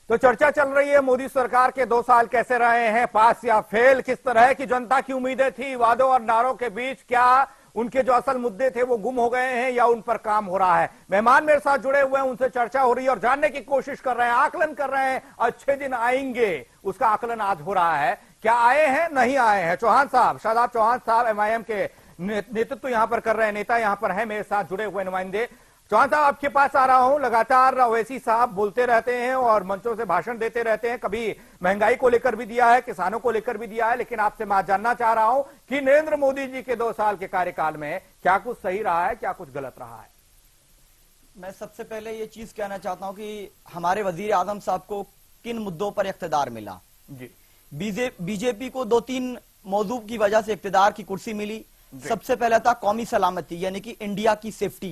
तो चर्चा चल रही है मोदी सरकार के 2 साल कैसे रहे हैं, पास या फेल, किस तरह की जनता की उम्मीदें थी, वादों और नारों के बीच क्या उनके जो असल मुद्दे थे वो गुम हो गए हैं या उन पर काम हो रहा है। मेहमान मेरे साथ जुड़े हुए हैं, उनसे चर्चा हो रही है और जानने की कोशिश कर रहे हैं, आकलन कर रहे हैं। अच्छे दिन आएंगे उसका आकलन आज हो रहा है। क्या आए हैं, नहीं आए हैं? चौहान साहब, शादाब चौहान साहब एमआईएम के नेतृत्व यहां पर कर रहे हैं, नेता यहां पर है मेरे साथ जुड़े हुए नुमाइंदे। चौहान साहब आपके पास आ रहा हूं। लगातार ओवैसी साहब बोलते रहते हैं और मंचों से भाषण देते रहते हैं, कभी महंगाई को लेकर भी दिया है, किसानों को लेकर भी दिया है, लेकिन आपसे मैं जानना चाह रहा हूं कि नरेंद्र मोदी जी के 2 साल के कार्यकाल में क्या कुछ सही रहा है, क्या कुछ गलत रहा है? मैं सबसे पहले ये चीज कहना चाहता हूं कि हमारे वजीर आजम साहब को किन मुद्दों पर इख्तिदार मिला। जी, बीजेपी को 2-3 मौजू की वजह से इख्तिदार की कुर्सी मिली। सबसे पहला था कौमी सलामती, यानी कि इंडिया की सेफ्टी।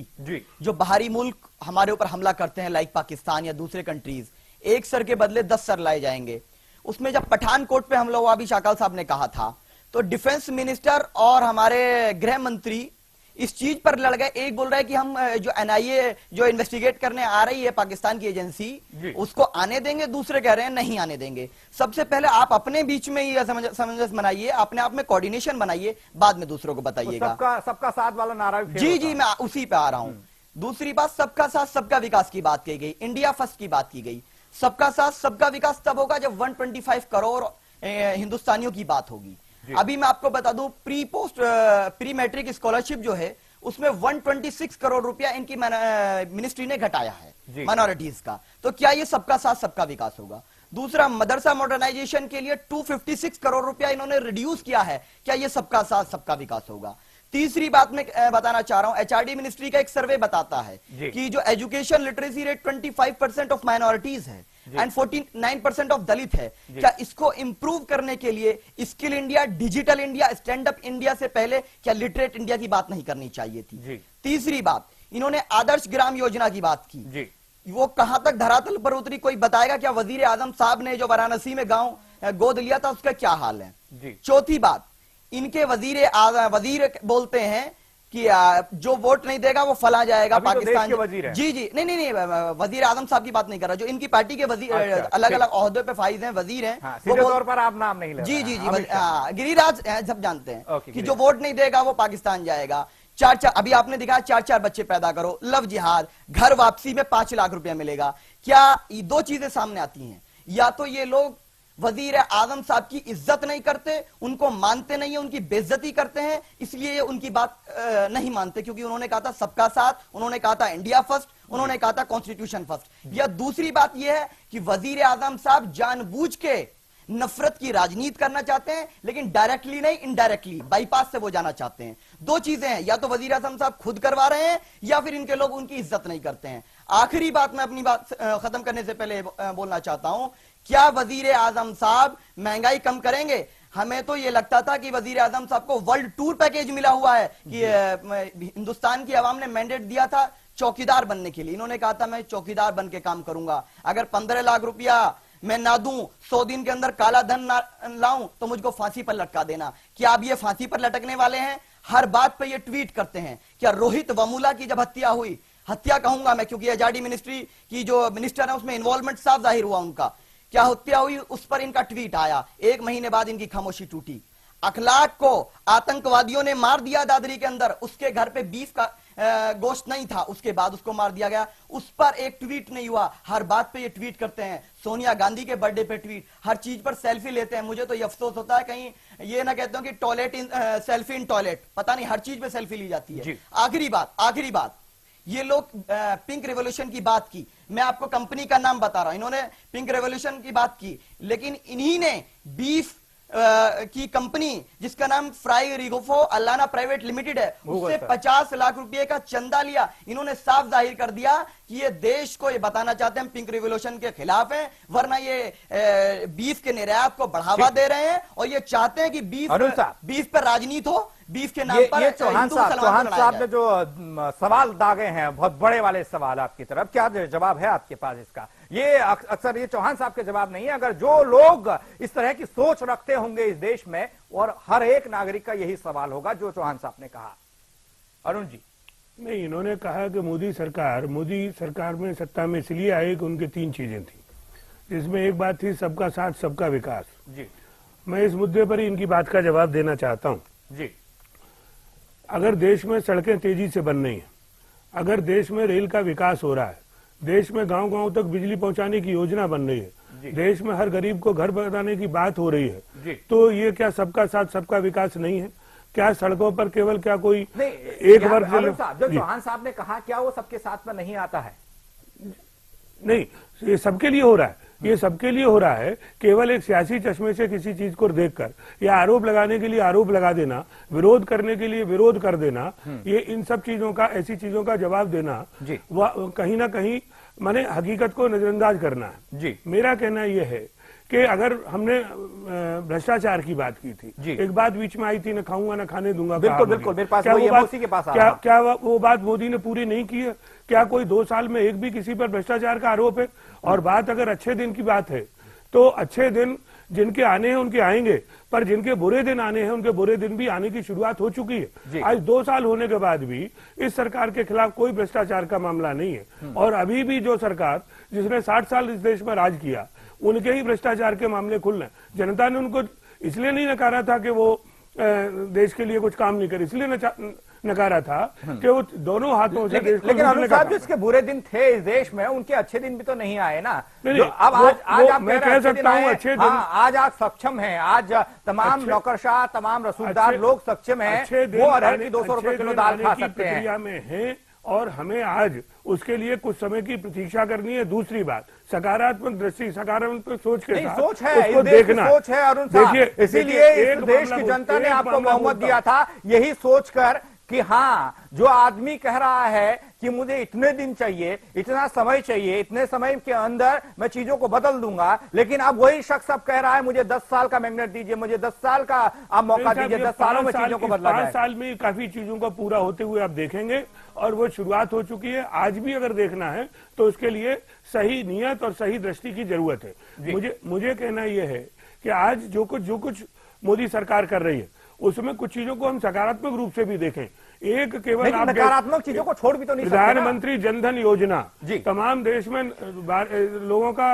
जो बाहरी मुल्क हमारे ऊपर हमला करते हैं लाइक पाकिस्तान या दूसरे कंट्रीज, एक सर के बदले 10 सर लाए जाएंगे। उसमें जब पठानकोट पे हमला हुआ, अभी शाकल साहब ने कहा था, तो डिफेंस मिनिस्टर और हमारे गृह मंत्री इस चीज पर लड़ गए। एक बोल रहा है कि हम जो एनआईए जो इन्वेस्टिगेट करने आ रही है पाकिस्तान की एजेंसी, उसको आने देंगे, दूसरे कह रहे हैं नहीं आने देंगे। सबसे पहले आप अपने बीच में ही सामंजस्य बनाइए, अपने आप में कोऑर्डिनेशन बनाइए, बाद में दूसरों को बताइएगा। सबका साथ वाला नारा भी जी, मैं उसी पे आ रहा हूं। दूसरी बात, सबका साथ सबका विकास की बात कही गई, इंडिया फर्स्ट की बात की गई। सबका साथ सबका विकास तब होगा जब 125 करोड़ हिंदुस्तानियों की बात होगी। अभी मैं आपको बता दूं, प्री मैट्रिक स्कॉलरशिप जो है उसमें 126 करोड़ रुपया इनकी मिनिस्ट्री ने घटाया है माइनॉरिटीज का। तो क्या ये सबका साथ सबका विकास होगा? दूसरा, मदरसा मॉडर्नाइजेशन के लिए 256 करोड़ रुपया इन्होंने रिड्यूस किया है, क्या ये सबका साथ सबका विकास होगा? तीसरी बात मैं बताना चाह रहा हूं, एचआरडी मिनिस्ट्री का एक सर्वे बताता है कि जो education literacy rate 25% of minorities है एंड 49% ऑफ दलित है। क्या इसको इंप्रूव करने के लिए skill India, digital India, stand up India से पहले क्या लिटरेट इंडिया की बात नहीं करनी चाहिए थी? तीसरी बात, इन्होंने आदर्श ग्राम योजना की बात की, वो कहां तक धरातल पर उतरी कोई बताएगा? क्या वजीर आजम साहब ने जो वाराणसी में गांव गोद लिया था उसका क्या हाल है? चौथी बात, इनके वजीर बोलते हैं कि जो वोट नहीं देगा वो फला जाएगा पाकिस्तान। जी, नहीं, वजीर आजम साहब की बात नहीं कर रहा, जो इनकी पार्टी के वजीर अलग अलग ओहदे पे फाइज हैं, वजीर हैं। सीधे तौर पर आप नाम नहीं ले रहे। जी, गिरिराज सब जानते हैं कि जो वोट नहीं देगा वो पाकिस्तान जाएगा। 4 अभी आपने दिखाया 4 बच्चे पैदा करो, लव जिहाद, घर वापसी में 5 लाख रुपया मिलेगा। क्या ये 2 चीजें सामने आती हैं? या तो ये लोग वजीर आजम साहब की इज्जत नहीं करते, उनको मानते नहीं है, उनकी बेइज्जती करते हैं, इसलिए ये उनकी बात नहीं मानते, क्योंकि उन्होंने कहा था सबका साथ, उन्होंने कहा था इंडिया फर्स्ट, उन्होंने कहा था कॉन्स्टिट्यूशन फर्स्ट। या दूसरी बात यह है कि वजीर आजम साहब जानबूझ के नफरत की राजनीति करना चाहते हैं, लेकिन डायरेक्टली नहीं, इनडायरेक्टली बाईपास से वो जाना चाहते हैं। 2 चीजें हैं, या तो वजीर आजम साहब खुद करवा रहे हैं या फिर इनके लोग उनकी इज्जत नहीं करते हैं। आखिरी बात मैं अपनी बात खत्म करने से पहले बोलना चाहता हूं, क्या वजीर आजम साहब महंगाई कम करेंगे? हमें तो ये लगता था कि वजीर आजम साहब को वर्ल्ड टूर पैकेज मिला हुआ है कि हिंदुस्तान की आवाम ने मैंडेट दिया था चौकीदार बनने के लिए। इन्होंने कहा था मैं चौकीदार बन के काम करूंगा, अगर 15 लाख रुपया मैं ना दूं, 100 दिन के अंदर काला धन ना लाऊं तो मुझको फांसी पर लटका देना। क्या अब ये फांसी पर लटकने वाले हैं? हर बात पे ये ट्वीट करते हैं। क्या रोहित वमूला की जब हत्या कहूंगा मैं, क्योंकि एचआरडी मिनिस्ट्री की जो मिनिस्टर है उसमें इन्वॉल्वमेंट साफ जाहिर हुआ उनका, क्या हत्या हुई उस पर इनका ट्वीट आया, 1 महीने बाद इनकी खामोशी टूटी। अखलाक को आतंकवादियों ने मार दिया दादरी के अंदर, उसके घर पे बीफ का गोश्त नहीं था, उसके बाद उसको मार दिया गया, उस पर एक ट्वीट नहीं हुआ। हर बात पे ये ट्वीट करते हैं, सोनिया गांधी के बर्थडे पे ट्वीट, हर चीज पर सेल्फी लेते हैं। मुझे तो ये अफसोस होता है कहीं ये ना कहते हो कि सेल्फी इन टॉयलेट, पता नहीं हर चीज पे सेल्फी ली जाती है। आखिरी बात, ये लोग पिंक रेवोल्यूशन की बात की, मैं आपको कंपनी का नाम बता रहा हूं, इन्होंने पिंक रेवोल्यूशन की बात की, लेकिन इन्हीं ने बीफ की कंपनी जिसका नाम फ्राई रिगोफो अल्लाना प्राइवेट लिमिटेड है, उससे 50 लाख रुपए का चंदा लिया। इन्होंने साफ जाहिर कर दिया कि ये देश को ये बताना चाहते हैं पिंक रिवोल्यूशन के खिलाफ हैं, वरना ये बीफ के निर्यात को बढ़ावा दे रहे हैं और ये चाहते हैं कि बीफ पर राजनीति हो, बीफ के नाम पर। चौहान साहब ने जो सवाल दागे हैं, बहुत बड़े वाले सवाल आपकी तरफ, क्या जवाब है आपके पास इसका? ये अक्सर ये चौहान साहब के जवाब नहीं है, अगर जो लोग इस तरह की सोच रखते होंगे इस देश में, और हर एक नागरिक का यही सवाल होगा जो चौहान साहब ने कहा। अरुण जी। नहीं, इन्होंने कहा कि मोदी सरकार में सत्ता में इसलिए आई कि उनकी 3 चीजें थी। जिसमें एक बात थी सबका साथ सबका विकास जी। मैं इस मुद्दे पर ही इनकी बात का जवाब देना चाहता हूं जी। अगर देश में सड़कें तेजी से बन रही हैं, अगर देश में रेल का विकास हो रहा है, देश में गांव-गांव तक बिजली पहुंचाने की योजना बन रही है, देश में हर गरीब को घर बनाने की बात हो रही है, तो ये क्या सबका साथ सबका विकास नहीं है? क्या सड़कों पर केवल क्या कोई एक वर्ग जो चौहान साहब ने कहा, क्या वो सबके साथ में नहीं आता है? नहीं, ये सबके लिए हो रहा है, ये सबके लिए हो रहा है। केवल एक सियासी चश्मे से किसी चीज को देखकर या आरोप लगाने के लिए आरोप लगा देना, विरोध करने के लिए विरोध कर देना, ये इन सब चीजों का, ऐसी चीजों का जवाब देना, वह कहीं ना कहीं माने हकीकत को नजरअंदाज करना है। जी। मेरा कहना यह है कि अगर हमने भ्रष्टाचार की बात की थी, एक बात बीच में आई थी, न खाऊंगा न खाने दूंगा। बिल्कुल बिल्कुल, मेरे पास क्या वो बात के पास क्या वो बात मोदी ने पूरी नहीं की है? क्या कोई 2 साल में एक भी किसी पर भ्रष्टाचार का आरोप है? और बात अगर अच्छे दिन की बात है तो अच्छे दिन जिनके आने हैं उनके आएंगे, पर जिनके बुरे दिन आने हैं उनके बुरे दिन भी आने की शुरुआत हो चुकी है। आज 2 साल होने के बाद भी इस सरकार के खिलाफ कोई भ्रष्टाचार का मामला नहीं है। और अभी भी जो सरकार जिसने 60 साल इस देश में राज किया, उनके ही भ्रष्टाचार के मामले खुल रहे हैं। जनता ने उनको इसलिए नहीं नकारा था कि वो देश के लिए कुछ काम नहीं करे, इसलिए नकारा था कि वो दोनों हाथों से देश को। लेकिन अरुण साहब, जो इसके बुरे दिन थे इस देश में, उनके अच्छे दिन भी तो नहीं आए ना। अब आज आप मैं कह सकता हूँ अच्छे दिन, आज आप सक्षम हैं, आज तमाम नौकरशाह, तमाम रसूखदार लोग सक्षम हैं, वो अरहर की 200 रुपए किलो दाल खा सकते हैं। और हमें आज उसके लिए कुछ समय की प्रतीक्षा करनी है। दूसरी बात, सकारात्मक दृष्टि, सकारात्मक सोच के साथ सोच है, उसको देखना। सोच है अरुण साहब, इसीलिए इस देश की जनता ने आपको बहुमत दिया था, यही सोचकर कि हाँ, जो आदमी कह रहा है कि मुझे इतने दिन चाहिए, इतना समय चाहिए, इतने समय के अंदर मैं चीजों को बदल दूंगा, लेकिन अब वही शख्स अब कह रहा है मुझे 10 साल का मैग्नेट दीजिए, मुझे 10 साल का आप मौका दीजिए, 10 सालों में चीजों को बदला जाए। 5 साल में काफी चीजों का पूरा होते हुए आप देखेंगे, और वो शुरुआत हो चुकी है। आज भी अगर देखना है तो उसके लिए सही नियत और सही दृष्टि की जरूरत है। मुझे कहना यह है कि आज जो कुछ मोदी सरकार कर रही है, उसमें कुछ चीजों को हम सकारात्मक रूप से भी देखें। एक केवल आप नकारात्मक चीजों को छोड़ भी तो नहीं सकते। प्रधानमंत्री जनधन योजना, तमाम देश में लोगों का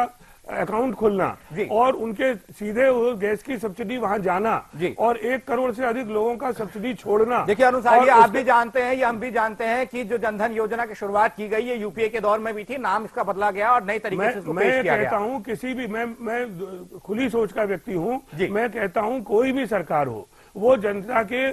अकाउंट खुलना और उनके सीधे गैस की सब्सिडी वहां जाना और 1 करोड़ से अधिक लोगों का सब्सिडी छोड़ना। देखिए अनुसार, ये आप भी जानते हैं, ये हम भी जानते हैं कि जो जनधन योजना की शुरुआत की गई है यूपीए के दौर में भी थी, नाम इसका बदला गया और नई तरीके से इसको पेश किया गया। मैं कहता हूं किसी भी, मैं खुली सोच का व्यक्ति हूं, मैं कहता हूं कोई भी सरकार हो वो जनता के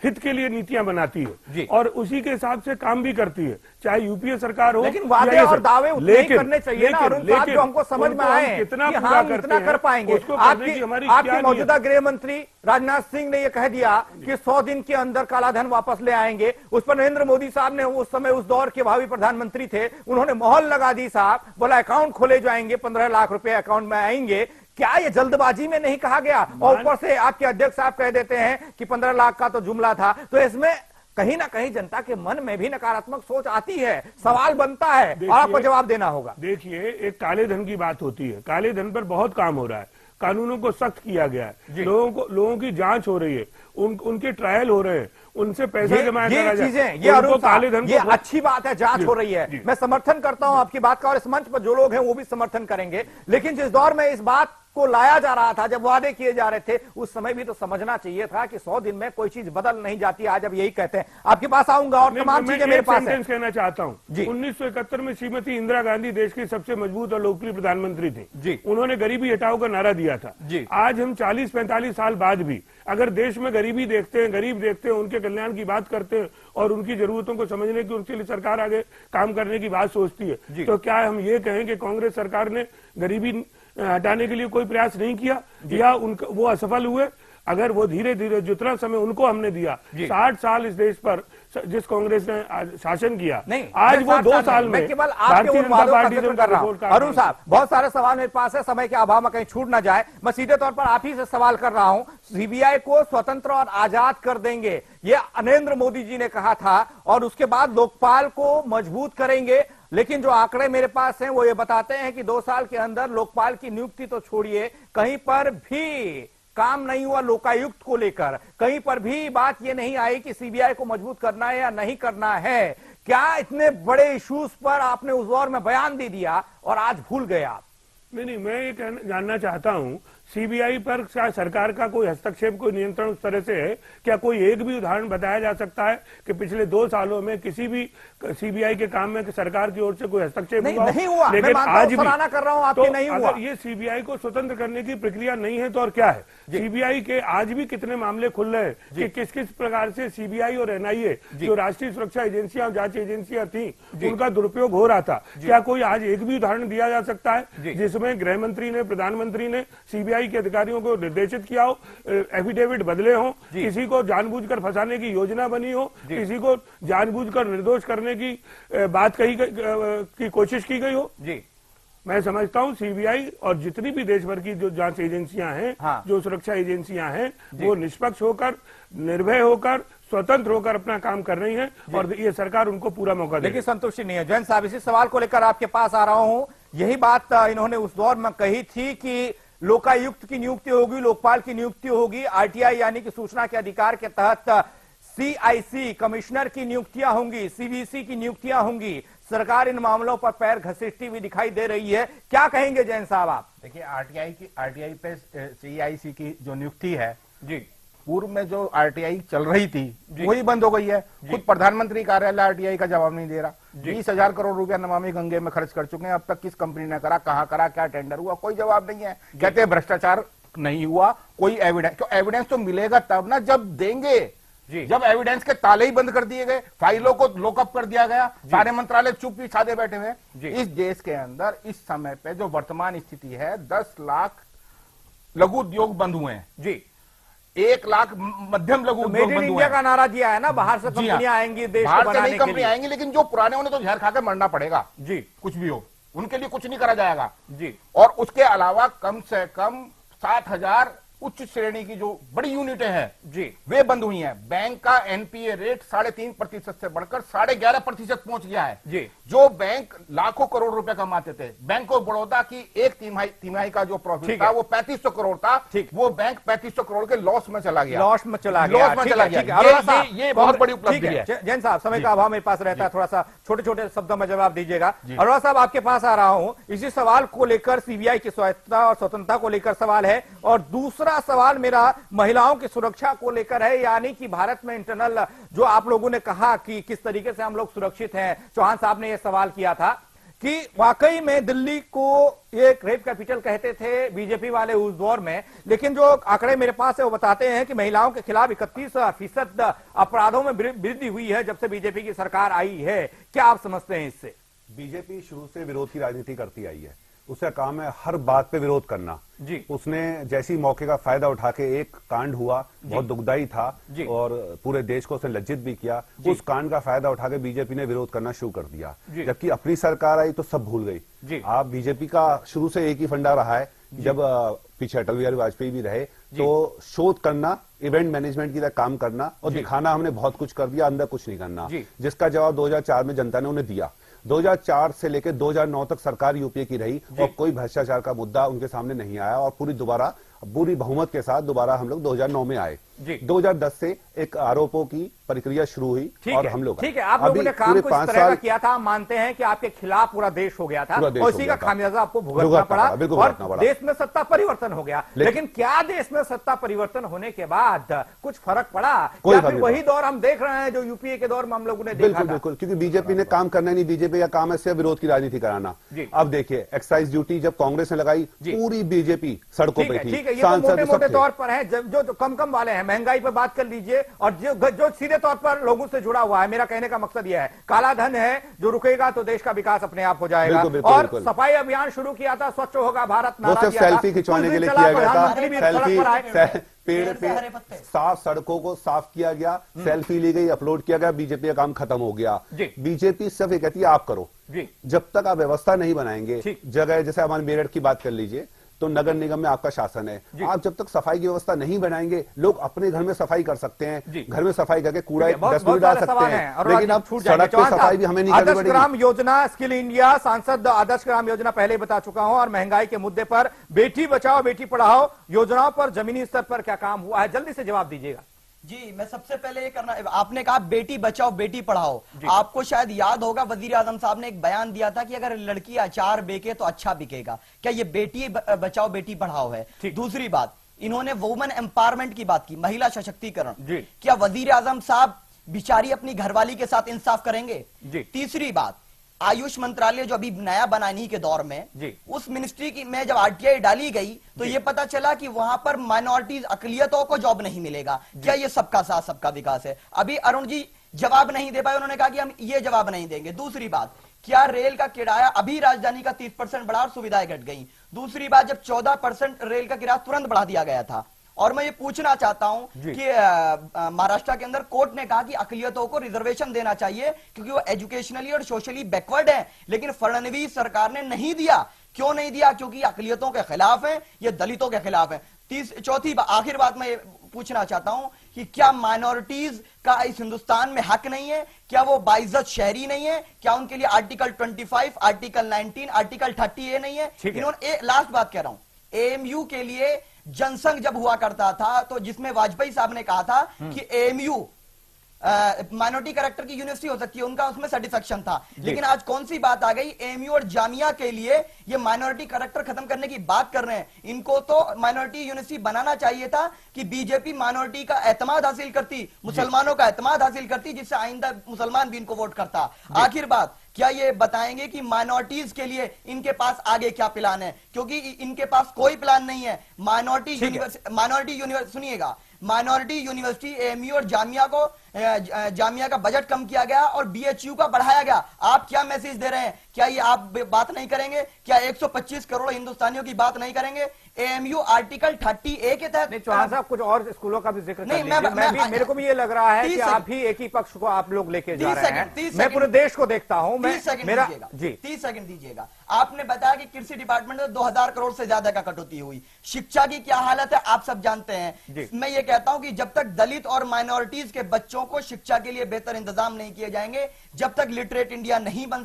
हित के लिए नीतियां बनाती है और उसी के हिसाब से काम भी करती है, चाहे यूपीए सरकार हो। लेकिन वादे और दावे उतने ही करने चाहिए ना अरुण साहब, जो हमको समझ में आए कितना कि हम इतना कर पाएंगे। आपके मौजूदा गृह मंत्री राजनाथ सिंह ने यह कह दिया कि 100 दिन के अंदर काला धन वापस ले आएंगे। उस पर नरेंद्र मोदी साहब ने, उस समय उस दौर के भावी प्रधानमंत्री थे, उन्होंने मोहर लगा दी साहब, बोला अकाउंट खोले जाएंगे, 15 लाख रुपए अकाउंट में आएंगे। क्या ये जल्दबाजी में नहीं कहा गया? और ऊपर से आपके अध्यक्ष साहब कह देते हैं कि 15 लाख का तो जुमला था। तो इसमें कहीं ना कहीं जनता के मन में भी नकारात्मक सोच आती है, सवाल बनता है और आपको जवाब देना होगा। देखिए, एक काले धन की बात होती है, काले धन पर बहुत काम हो रहा है, कानूनों को सख्त किया गया है, लोगों की जांच हो रही है, उनके ट्रायल हो रहे हैं, उनसे पैसा जमा करा जाए। ये अरुण साहब, ये अच्छी बात है, जांच हो रही है, मैं समर्थन करता हूं आपकी बात का और इस मंच पर जो लोग हैं वो भी समर्थन करेंगे। लेकिन जिस दौर में इस बात को लाया जा रहा था, जब वादे किए जा रहे थे, उस समय भी तो समझना चाहिए था कि 100 दिन में कोई चीज बदल नहीं जाती। आज अब यही कहते हैं। आपके पास आऊंगा और तमाम चीजें मेरे पास है। कहना चाहता हूं, 1971 में श्रीमती इंदिरा गांधी देश की सबसे मजबूत और लोकप्रिय प्रधानमंत्री थी। उन्होंने गरीबी हटाओ का नारा दिया था। आज हम 40-45 साल बाद भी अगर देश में गरीबी देखते हैं, गरीब देखते हैं, उनके कल्याण की बात करते हैं और उनकी जरूरतों को समझने की, उनके लिए सरकार आगे काम करने की बात सोचती है, तो क्या हम ये कहें कि कांग्रेस सरकार ने गरीबी हटाने के लिए कोई प्रयास नहीं किया या वो असफल हुए? अगर वो धीरे धीरे जितना समय उनको हमने दिया, 60 साल इस देश पर जिस कांग्रेस ने शासन किया, आज वो 2 साल में केवल आपके उन वादों का जिक्र कर रहा हूं। अरुण साहब, बहुत सारे सवाल मेरे पास है, समय के अभाव में कहीं छूट ना जाए, मैं सीधे तौर पर आप ही से सवाल कर रहा हूं। सीबीआई को स्वतंत्र और आजाद कर देंगे, ये नरेंद्र मोदी जी ने कहा था, और उसके बाद लोकपाल को मजबूत करेंगे। लेकिन जो आंकड़े मेरे पास हैं वो ये बताते हैं कि 2 साल के अंदर लोकपाल की नियुक्ति तो छोड़िए, कहीं पर भी काम नहीं हुआ लोकायुक्त को लेकर, कहीं पर भी बात ये नहीं आई कि सीबीआई को मजबूत करना है या नहीं करना है। क्या इतने बड़े इश्यूज पर आपने उस दौर में बयान दे दिया और आज भूल गए आप? नहीं, मैं ये जानना चाहता हूं, सीबीआई पर क्या सरकार का कोई हस्तक्षेप, कोई नियंत्रण उस तरह से है? क्या कोई एक भी उदाहरण बताया जा सकता है कि पिछले 2 सालों में किसी भी सीबीआई के काम में सरकार की ओर से कोई हस्तक्षेप नहीं हुआ? लेकिन आज भी कर रहा हूं आपके नहीं हुआ। अगर ये सीबीआई को स्वतंत्र करने की प्रक्रिया नहीं है तो और क्या है? सीबीआई के आज भी कितने मामले खुल रहे हैं कि किस किस प्रकार से सीबीआई और एनआईए, जो राष्ट्रीय सुरक्षा एजेंसियां, जांच एजेंसियां थी, उनका दुरुपयोग हो रहा था। क्या कोई आज एक भी उदाहरण दिया जा सकता है जिसमें गृह मंत्री ने, प्रधानमंत्री ने सीबीआई के अधिकारियों को निर्देशित किया हो, एफिडेविट बदले हो, किसी को जानबूझकर फंसाने की योजना बनी हो, किसी को जानबूझकर निर्दोष करने की बात की कोशिश की गई हो? मैं समझता हूं सीबीआई और जितनी भी देश भर की जो जांच एजेंसियां हैं, जो सुरक्षा एजेंसियां हैं, वो निष्पक्ष होकर, निर्भय होकर, स्वतंत्र होकर अपना काम कर रही हैं और ये सरकार उनको पूरा मौका दे। लेकिन संतुष्टि नहीं है। जैन साहब, इसी सवाल को लेकर आपके पास आ रहा हूं। यही बात इन्होंने उस दौर में कही थी कि लोकायुक्त की नियुक्ति होगी, लोकपाल की नियुक्ति होगी, आरटीआई यानी कि सूचना के अधिकार के तहत सीआईसी कमिश्नर की नियुक्तियां होंगी, सीवीसी की नियुक्तियां होंगी। सरकार इन मामलों पर पैर घसीटती हुई दिखाई दे रही है। क्या कहेंगे जैन साहब आप? देखिए, आरटीआई पे सीआईसी की जो नियुक्ति है जी, पूर्व में जो आरटीआई चल रही थी वही बंद हो गई है। खुद प्रधानमंत्री कार्यालय आरटीआई का जवाब नहीं दे रहा। 20,000 करोड़ रुपया नमामि गंगे में खर्च कर चुके हैं। अब तक किस कंपनी ने करा, कहां करा, क्या टेंडर हुआ, कोई जवाब नहीं है। कहते हैं भ्रष्टाचार नहीं हुआ, कोई एविडेंस। तो एविडेंस तो मिलेगा तब ना जब देंगे। जब एविडेंस के ताले ही बंद कर दिए गए, फाइलों को लॉकअप कर दिया गया, सारे मंत्रालय चुप ही साधे बैठे हुए। इस देश के अंदर इस समय पे जो वर्तमान स्थिति है, 10 लाख लघु उद्योग बंद हुए हैं जी, 1 लाख मध्यम लघु उद्योग बंद हुए हैं। इंडिया का नारा दिया है ना, बाहर से कंपनियां आएंगी, देश को बनाने के लिए। बाहर से नई कंपनी आएंगी, लेकिन जो पुराने उन्हें तो जहर खाकर मरना पड़ेगा जी, कुछ भी हो, उनके लिए कुछ नहीं करा जाएगा जी। और उसके अलावा कम से कम 7,000 उच्च श्रेणी की जो बड़ी यूनिटें हैं जी, वे बंद हुई हैं। बैंक का एनपीए रेट 3.5% से बढ़कर 11.5% पहुंच गया है जी। जो बैंक लाखों करोड़ रुपए कमाते थे, बैंक ऑफ बड़ौदा की एक तिमाही का जो प्रॉफिट था वो 3500 करोड़ था, वो बैंक 3500 करोड़ के लॉस में चला गया। लॉस में चला गया। ये बहुत बड़ी उपलब्धि है। जैन साहब, समय का अभाव मेरे पास रहता है, थोड़ा सा छोटे छोटे शब्दों में जवाब दीजिएगा। अरोड़ा साहब, आपके पास आ रहा हूं। इसी सवाल को लेकर, सीबीआई की स्वायत्तता और स्वतंत्रता को लेकर सवाल है, और दूसरा सवाल मेरा महिलाओं की सुरक्षा को लेकर है। यानी कि भारत में इंटरनल, जो आप लोगों ने कहा कि किस तरीके से हम लोग सुरक्षित हैं, चौहान साहब ने यह सवाल किया था कि वाकई में दिल्ली को एक रेप कैपिटल कहते थे बीजेपी वाले उस दौर में, लेकिन जो आंकड़े मेरे पास है वो बताते हैं कि महिलाओं के खिलाफ 31% अपराधों में वृद्धि हुई है जब से बीजेपी की सरकार आई है। क्या आप समझते हैं इससे? बीजेपी शुरू से विरोध की राजनीति करती आई है। उसका काम है हर बात पे विरोध करना जी। उसने जैसी मौके का फायदा उठा के, एक कांड हुआ बहुत दुखदाई था और पूरे देश को उसने लज्जित भी किया, उस कांड का फायदा उठा के बीजेपी ने विरोध करना शुरू कर दिया। जबकि अपनी सरकार आई तो सब भूल गई। आप बीजेपी का शुरू से एक ही फंडा रहा है, जब पीछे अटल बिहारी वाजपेयी भी रहे तो शोध करना, इवेंट मैनेजमेंट की तरह काम करना और दिखाना हमने बहुत कुछ कर दिया, अंदर कुछ नहीं करना, जिसका जवाब 2004 में जनता ने उन्हें दिया। 2004 से लेकर 2009 तक सरकार यूपीए की रही और कोई भ्रष्टाचार का मुद्दा उनके सामने नहीं आया और पूरी बहुमत के साथ दोबारा हम लोग 2009 में आए। 2010 से एक आरोपों की प्रक्रिया शुरू हुई और हम लोग ठीक है, आप लोगों ने काम को इस तरह का किया था, मानते हैं कि आपके खिलाफ पूरा देश हो गया था और इसी का खामियाजा आपको भुगतना पड़ा और देश में सत्ता परिवर्तन हो गया। लेकिन क्या देश में सत्ता परिवर्तन होने के बाद कुछ फर्क पड़ा? वही दौर हम देख रहे हैं जो यूपीए के दौर में हम लोगों ने देखा था। बिल्कुल, क्योंकि बीजेपी ने काम करना नहीं, बीजेपी का काम है सिर्फ विरोध की राजनीति कराना। अब देखिए, एक्साइज ड्यूटी जब कांग्रेस ने लगाई, पूरी बीजेपी सड़कों पर थी। ये तो मोटे मोटे तौर पर है, जो कम वाले हैं, महंगाई पर बात कर लीजिए, और जो सीधे तौर पर लोगों से जुड़ा हुआ है। मेरा कहने का मकसद यह है, काला धन है जो रुकेगा तो देश का विकास अपने आप हो जाएगा। और सफाई अभियान शुरू किया था, स्वच्छ होगा भारत, नारा सेल्फी खिंचवाने के लिए किया गया था। पेड़ साफ सड़कों को साफ किया गया, सेल्फी ली गई, अपलोड किया गया, बीजेपी का काम खत्म हो गया। बीजेपी सिर्फ ये कहती है आप करो, जब तक आप व्यवस्था नहीं बनाएंगे जगह, जैसे हमारे मेरठ की बात कर लीजिए, तो नगर निगम में आपका शासन है, आप जब तक सफाई की व्यवस्था नहीं बनाएंगे, लोग अपने घर में सफाई कर सकते हैं, घर में सफाई करके कूड़ा डस्टबिन डाल सकते हैं, लेकिन अब सड़क पे सफाई भी हमें नहीं करनी पड़ेगी। आदर्श ग्राम योजना, स्किल इंडिया, सांसद आदर्श ग्राम योजना पहले बता चुका हूं, और महंगाई के मुद्दे पर बेटी बचाओ बेटी पढ़ाओ योजनाओं पर जमीनी स्तर पर क्या काम हुआ है, जल्दी से जवाब दीजिएगा। जी, मैं सबसे पहले ये करना, आपने कहा बेटी बचाओ बेटी पढ़ाओ। आपको शायद याद होगा वजीर आजम साहब ने एक बयान दिया था कि अगर लड़की अचार बेके तो अच्छा बिकेगा। क्या ये बेटी बचाओ बेटी पढ़ाओ है? दूसरी बात, इन्होंने वुमेन एम्पावरमेंट की बात की, महिला सशक्तिकरण। क्या वजीर आजम साहब बिचारी अपनी घरवाली के साथ इंसाफ करेंगे? तीसरी बात, आयुष मंत्रालय जो अभी नया बना इन्हीं के दौर में, उस मिनिस्ट्री की में जब आरटीआई डाली गई तो ये पता चला कि वहां पर माइनॉरिटीज अकलियतों को जॉब नहीं मिलेगा। क्या ये सबका साथ सबका विकास है? अभी अरुण जी जवाब नहीं दे पाए, उन्होंने कहा कि हम ये जवाब नहीं देंगे। दूसरी बात, क्या रेल का किराया अभी राजधानी का 30% बढ़ा और सुविधाएं घट गई? दूसरी बात, जब 14% रेल का किराया तुरंत बढ़ा दिया गया था। और मैं ये पूछना चाहता हूं कि महाराष्ट्र के अंदर कोर्ट ने कहा कि अकलियतों को रिजर्वेशन देना चाहिए क्योंकि वो एजुकेशनली और सोशली बैकवर्ड है, लेकिन फडणवीस सरकार ने नहीं दिया। क्यों नहीं दिया? क्योंकि अकलियतों के खिलाफ है, ये दलितों के खिलाफ है। चौथी आखिर बात मैं पूछना चाहता हूं कि क्या माइनॉरिटीज का इस हिंदुस्तान में हक नहीं है? क्या वो बाइज्जत शहरी नहीं है? क्या उनके लिए आर्टिकल 25, आर्टिकल 19, आर्टिकल 30A नहीं है? इन्होंने लास्ट बात कह रहा हूं, एएमयू के लिए जनसंघ जब हुआ करता था तो जिसमें वाजपेयी साहब ने कहा था कि एएमयू माइनॉरिटी कैरेक्टर की यूनिवर्सिटी हो सकती है, उनका उसमें सेटिस्फेक्शन था। लेकिन आज कौन सी बात आ गई, एएमयू और जामिया के लिए ये माइनॉरिटी कैरेक्टर खत्म करने की बात कर रहे हैं। इनको तो माइनॉरिटी यूनिवर्सिटी बनाना चाहिए था कि बीजेपी माइनॉरिटी का एतमाद हासिल करती, मुसलमानों का एतमाद हासिल करती, जिससे आइंदा मुसलमान भी इनको वोट करता। आखिर बात, क्या ये बताएंगे कि माइनॉरिटीज के लिए इनके पास आगे क्या प्लान है? क्योंकि इनके पास कोई प्लान नहीं है। माइनॉरिटी यूनिवर्सिटी सुनिएगा, माइनॉरिटी यूनिवर्सिटी एएमयू और जामिया का बजट कम किया गया और बीएचयू का बढ़ाया गया। आप क्या मैसेज दे रहे हैं? क्या ये आप बात नहीं करेंगे? क्या 125 करोड़ हिंदुस्तानियों की बात नहीं करेंगे? एएमयू आर्टिकल 30A के तहत। चौहान साहब, कुछ और स्कूलों का भी जिक्र कर लीजिए। मेरे को भी ये लग रहा है कि आप भी एक ही पक्ष को आप लोग लेके जा रहे हैं। मैं पूरे देश को देखता हूं। 30 सेकंड दीजिएगा। आपने बताया कि कृषि डिपार्टमेंट में 2000 करोड़ से ज्यादा का कटौती हुई। शिक्षा की क्या हालत है आप सब जानते हैं। मैं ये कहता हूं कि जब तक दलित और माइनॉरिटीज के बच्चों को शिक्षा के लिए बेहतर इंतजाम नहीं किए जाएंगे, जब तक लिटरेट इंडिया नहीं बन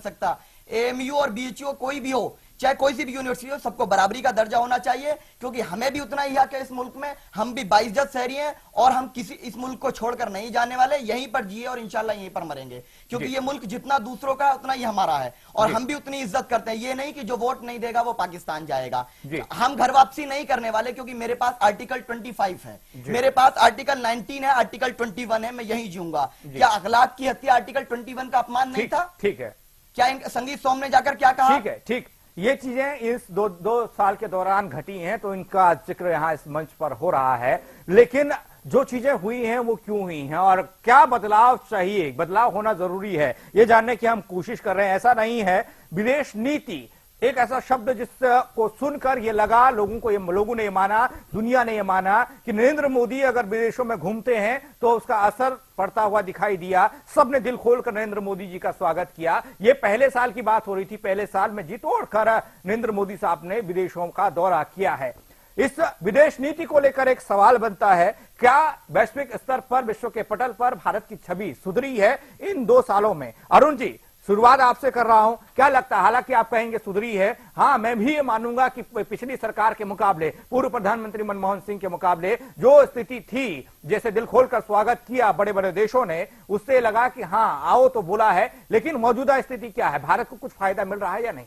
सकता। एएमयू और बीएचयू कोई भी हो, चाहे कोई सी भी यूनिवर्सिटी हो, सबको बराबरी का दर्जा होना चाहिए, क्योंकि हमें भी उतना ही हक है इस मुल्क में। हम भी बाइज्जत शहरी हैं और हम किसी इस मुल्क को छोड़कर नहीं जाने वाले, यहीं पर जिए और इंशाल्लाह यहीं पर मरेंगे, क्योंकि ये मुल्क जितना दूसरों का उतना ही हमारा है और हम भी उतनी इज्जत करते हैं। ये नहीं कि जो वोट नहीं देगा वो पाकिस्तान जाएगा। हम घर वापसी नहीं करने वाले, क्योंकि मेरे पास आर्टिकल 25 है, मेरे पास आर्टिकल 19 है, आर्टिकल 21 है, मैं यहीं जीऊंगा। क्या अखलाक की हत्या आर्टिकल 21 का अपमान नहीं था? ठीक है। क्या संगीत सोम ने जाकर क्या कहा? ठीक है, ठीक। ये चीजें इस दो साल के दौरान घटी हैं, तो इनका जिक्र यहां इस मंच पर हो रहा है। लेकिन जो चीजें हुई हैं वो क्यों हुई हैं और क्या बदलाव चाहिए, बदलाव होना जरूरी है, ये जानने की हम कोशिश कर रहे हैं। ऐसा नहीं है, विदेश नीति एक ऐसा शब्द जिसको सुनकर ये लगा लोगों ने ये माना, दुनिया ने ये माना कि नरेंद्र मोदी अगर विदेशों में घूमते हैं तो उसका असर पड़ता हुआ दिखाई दिया। सबने दिल खोलकर नरेंद्र मोदी जी का स्वागत किया। ये पहले साल की बात हो रही थी, पहले साल में जी तोड़कर नरेंद्र मोदी साहब ने विदेशों का दौरा किया है। इस विदेश नीति को लेकर एक सवाल बनता है, क्या वैश्विक स्तर पर, विश्व के पटल पर भारत की छवि सुधरी है इन 2 सालों में? अरुण जी, शुरुआत आपसे कर रहा हूं, क्या लगता है? हालांकि आप कहेंगे सुधरी है, हाँ मैं भी ये मानूंगा कि पिछली सरकार के मुकाबले, पूर्व प्रधानमंत्री मनमोहन सिंह के मुकाबले जो स्थिति थी, जैसे दिल खोलकर स्वागत किया बड़े बड़े देशों ने, उससे लगा कि हाँ आओ तो बोला है, लेकिन मौजूदा स्थिति क्या है? भारत को कुछ फायदा मिल रहा है या नहीं?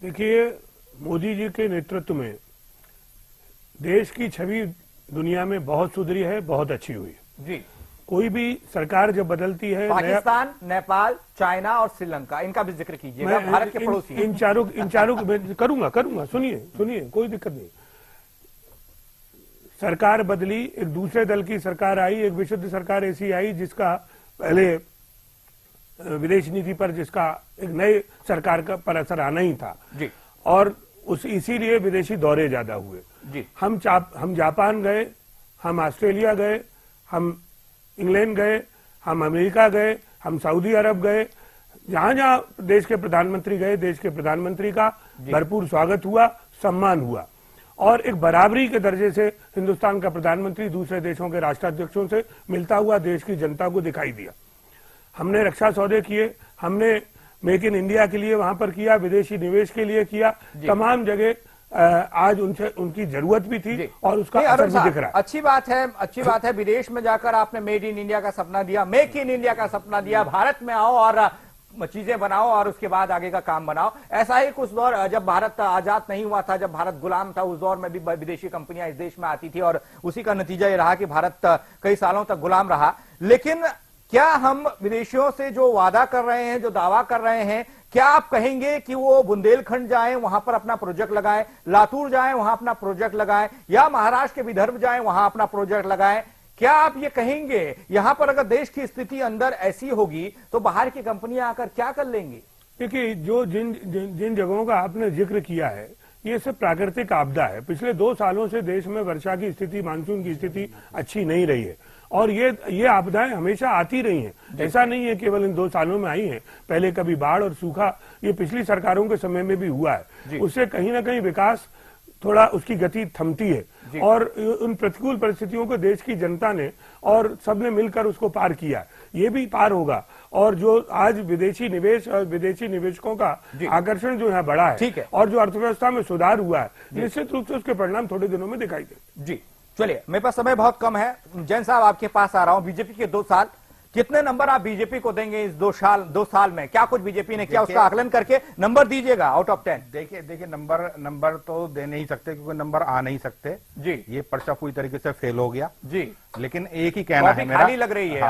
देखिए, मोदी जी के नेतृत्व में देश की छवि दुनिया में बहुत सुधरी है, बहुत अच्छी हुई जी। कोई भी सरकार जब बदलती है, पाकिस्तान, नेपाल, चाइना और श्रीलंका, इनका भी जिक्र कीजिएगा, भारत के पड़ोसी। इन चारों करूंगा, सुनिए, कोई दिक्कत नहीं। सरकार बदली, एक दूसरे दल की सरकार आई, एक विशुद्ध सरकार ऐसी आई जिसका पहले विदेश नीति पर जिसका एक नए सरकार का पर असर आना ही था जी। और इसीलिए विदेशी दौरे ज्यादा हुए जी। हम जापान गए, हम ऑस्ट्रेलिया गए, हम इंग्लैंड गए, हम अमेरिका गए, हम सऊदी अरब गए, जहां जहां देश के प्रधानमंत्री गए, देश के प्रधानमंत्री का भरपूर स्वागत हुआ, सम्मान हुआ और एक बराबरी के दर्जे से हिंदुस्तान का प्रधानमंत्री दूसरे देशों के राष्ट्राध्यक्षों से मिलता हुआ देश की जनता को दिखाई दिया। हमने रक्षा सौदे किए, हमने मेक इन इंडिया के लिए वहां पर किया, विदेशी निवेश के लिए किया, तमाम जगह आज उनसे उनकी जरूरत भी थी और उसका असर भी दिख रहा है। अच्छी बात है। विदेश में जाकर आपने मेड इन इंडिया का सपना दिया, मेक इन इंडिया का सपना दिया, भारत में आओ और चीजें बनाओ और उसके बाद आगे का काम बनाओ। ऐसा ही कुछ दौर जब भारत आजाद नहीं हुआ था, जब भारत गुलाम था, उस दौर में भी विदेशी कंपनियां इस देश में आती थी और उसी का नतीजा ये रहा कि भारत कई सालों तक गुलाम रहा। लेकिन क्या हम विदेशियों से जो वादा कर रहे हैं, जो दावा कर रहे हैं, क्या आप कहेंगे कि वो बुंदेलखंड जाएं, वहां पर अपना प्रोजेक्ट लगाएं, लातूर जाएं, वहां अपना प्रोजेक्ट लगाएं, या महाराष्ट्र के विदर्भ जाएं, वहां अपना प्रोजेक्ट लगाएं? क्या आप ये कहेंगे यहां पर अगर देश की स्थिति अंदर ऐसी होगी तो बाहर की कंपनियां आकर क्या कर लेंगी? देखिए, जो जिन जगहों का आपने जिक्र किया है, ये सब प्राकृतिक आपदा है। पिछले 2 सालों से देश में वर्षा की स्थिति, मानसून की स्थिति अच्छी नहीं रही है और ये आपदाएं हमेशा आती रही हैं। ऐसा नहीं है केवल इन 2 सालों में आई हैं, पहले कभी बाढ़ और सूखा ये पिछली सरकारों के समय में भी हुआ है। उससे कहीं ना कहीं विकास थोड़ा उसकी गति थमती है और उन प्रतिकूल परिस्थितियों को देश की जनता ने और सबने मिलकर उसको पार किया। ये भी पार होगा और जो आज विदेशी निवेश और विदेशी निवेशकों का आकर्षण जो है बढ़ा है और जो अर्थव्यवस्था में सुधार हुआ है, निश्चित रूप से उसके परिणाम थोड़े दिनों में दिखाई देंगे। जी चलिए, मेरे पास समय बहुत कम है। जैन साहब, आपके पास आ रहा हूं। बीजेपी के 2 साल, कितने नंबर आप बीजेपी को देंगे इस 2 साल में? क्या कुछ बीजेपी ने किया, उसका आकलन करके नंबर दीजिएगा आउट ऑफ 10। देखिए नंबर तो दे नहीं सकते क्योंकि नंबर आ नहीं सकते जी। ये पर्चा पूरी तरीके से फेल हो गया जी। लेकिन एक ही कहना है मेरा, खाली लग रही है,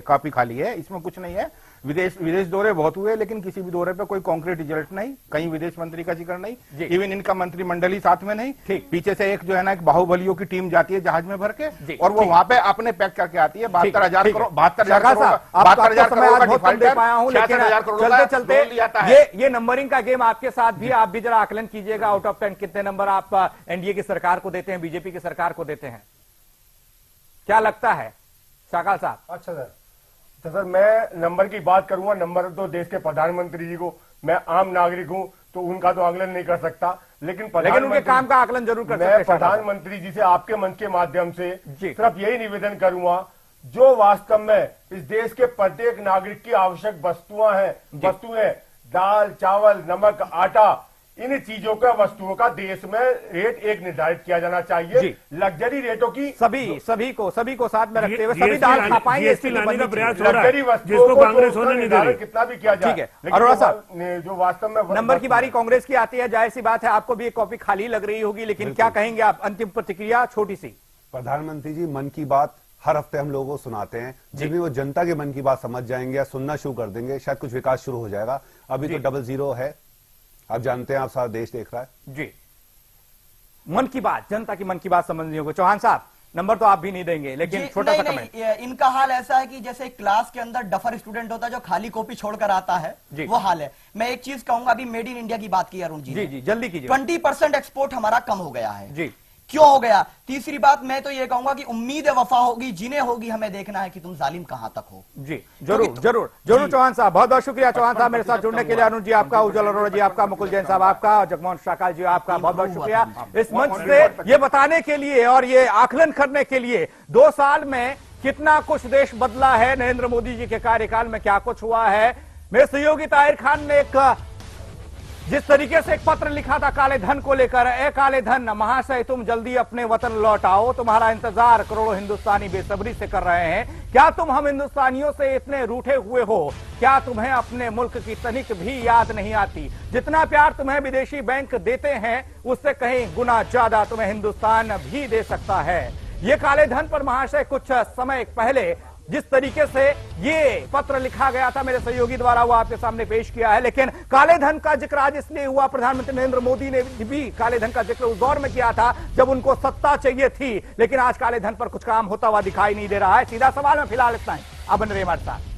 कॉपी खाली है, इसमें कुछ नहीं है। विदेश दौरे बहुत हुए लेकिन किसी भी दौरे पे कोई कॉन्क्रीट रिजल्ट नहीं, कहीं विदेश मंत्री का जिक्र नहीं, इवन इनका मंत्रिमंडल ही साथ में नहीं। पीछे से एक जो है ना एक बाहुबलियों की टीम जाती है जहाज में भर के और वो वहां पे अपने पैक करके आती है। 72,000 करोड़ चलते चलते ये नंबरिंग का गेम आपके साथ भी, आप भी जरा आकलन कीजिएगा। आउट ऑफ 10 कितने नंबर आप एनडीए की सरकार को देते हैं, बीजेपी की सरकार को देते हैं? क्या लगता है शाकाल साहब? अच्छा सर, तो सर मैं नंबर की बात करूंगा। नंबर तो देश के प्रधानमंत्री जी को, मैं आम नागरिक हूं तो उनका तो आकलन नहीं कर सकता, लेकिन उनके काम का आकलन जरूर कर सकते हैं। मैं प्रधानमंत्री जी से आपके मंच के माध्यम से सिर्फ यही निवेदन करूंगा, जो वास्तव में इस देश के प्रत्येक नागरिक की आवश्यक वस्तुएं दाल, चावल, नमक, आटा, इन चीजों का वस्तुओं का देश में रेट एक निर्धारित किया जाना चाहिए। लग्जरी रेटों की सभी को साथ में रखते हुए सभी दाल खा पाएंगे, लग्जरी वस्तुओं को कांग्रेस कितना भी किया जाए। अरोड़ा साहब, जो वास्तव में नंबर की बारी कांग्रेस की आती है, जाहिर सी बात है आपको भी एक कॉपी खाली लग रही होगी, लेकिन क्या कहेंगे आप? अंतिम प्रतिक्रिया छोटी सी। प्रधानमंत्री जी मन की बात हर हफ्ते हम लोगों को सुनाते हैं, जिनमें वो जनता के मन की बात समझ जाएंगे या सुनना शुरू कर देंगे, शायद कुछ विकास शुरू हो जाएगा। अभी तो 00 है, आप जानते हैं, आप सारा देश देख रहा है जी। मन की बात, जनता की मन की बात समझनी होगी। चौहान साहब, नंबर तो आप भी नहीं देंगे, लेकिन छोटा सा कमेंट। इनका हाल ऐसा है कि जैसे क्लास के अंदर डफर स्टूडेंट होता है जो खाली कॉपी छोड़कर आता है, वो हाल है। मैं एक चीज कहूंगा, अभी मेड इन इंडिया की बात की अरुण जी जी, जल्दी कीजिए। 20% एक्सपोर्ट हमारा कम हो गया है जी। क्यों हो गया? तीसरी बात मैं तो ये कहूंगा कि उम्मीद वफा होगी, जिन्हें होगी, हमें देखना है कि तुम जालिम कहां तक हो। जी जरूर चौहान साहब, बहुत बहुत शुक्रिया चौहान साहब मेरे साथ जुड़ने के लिए। अरुण जी आपका, उज्जवल अरोड़ा जी आपका, मुकुल जैन साहब आपका, जगमोहन शाकाल जी आपका बहुत बहुत शुक्रिया इस मंच से ये बताने के लिए और ये आकलन करने के लिए 2 साल में कितना कुछ देश बदला है, नरेंद्र मोदी जी के कार्यकाल में क्या कुछ हुआ है। मेरे सहयोगी ताहिर खान ने जिस तरीके से एक पत्र लिखा था काले धन को लेकर, ए काले धन महाशय तुम जल्दी अपने वतन लौट आओ, तुम्हारा इंतजार करोड़ों हिंदुस्तानी बेसब्री से कर रहे हैं। क्या तुम हम हिंदुस्तानियों से इतने रूठे हुए हो? क्या तुम्हें अपने मुल्क की तनिक भी याद नहीं आती? जितना प्यार तुम्हें विदेशी बैंक देते हैं उससे कहीं गुना ज्यादा तुम्हें हिंदुस्तान भी दे सकता है। ये काले धन पर महाशय कुछ समय पहले जिस तरीके से ये पत्र लिखा गया था मेरे सहयोगी द्वारा, वो आपके सामने पेश किया है। लेकिन काले धन का जिक्र आज इसलिए हुआ, प्रधानमंत्री नरेंद्र मोदी ने भी काले धन का जिक्र उस दौर में किया था जब उनको सत्ता चाहिए थी, लेकिन आज काले धन पर कुछ काम होता हुआ दिखाई नहीं दे रहा है। सीधा सवाल में फिलहाल इतना ही। अब बन रहे हमारे साथ।